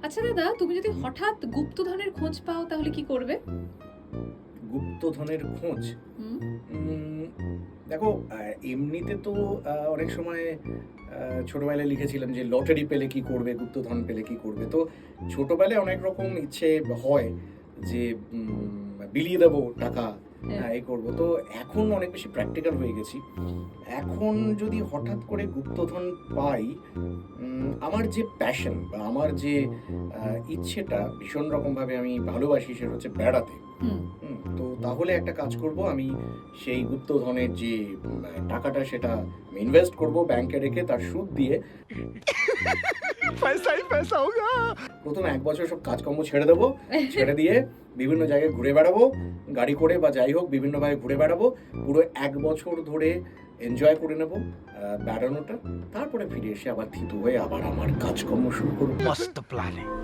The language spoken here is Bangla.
আচ্ছা দাদা, তুমি যদি হঠাৎ গুপ্তধনের খোঁজ পাও তাহলে কি করবে? গুপ্তধনের খোঁজ? হুম। উম দেখো, এমনিতে তো অনেক সময় ছোটবেলায় লিখেছিলাম যে লটারি পেলে কি করবে, গুপ্তধন পেলে কি করবে? তো ছোটবেলায় অনেক রকম ইচ্ছে হয় যে বিলিয়ে দেবো টাকা, হ্যাঁ। এই করব। তো এখন অনেক বেশি প্র্যাকটিক্যাল হয়ে গেছি। এখন যদি হঠাৎ করে গুপ্তধন পাই, আমার যে প্যাশন বা আমার যে ইচ্ছেটা ভীষণ রকমভাবে আমি ভালোবাসি সেটা হচ্ছে বেড়াতে। হুম। তো তাহলে একটা কাজ করব, আমি সেই গুপ্তধনের যে টাকাটা সেটা আমি ইনভেস্ট করব ব্যাংকে রেখে তার সুদ দিয়ে। पैसा ही पैसा होगा। ১ম ১ বছর সব কাজকর্ম ছেড়ে দেব। ছেড়ে দিয়ে বিভিন্ন জায়গায় ঘুরে বেড়াবো। গাড়ি করে বা যাই হোক বিভিন্নভাবে ঘুরে বেড়াবো। পুরো ১ বছর ধরে এনজয় করে নেব বেড়ানোটা। তারপরে ফিরে এসে আবার থিতু হয়ে আবার আমার কাজকর্ম শুরু করব। मस्त प्लान है।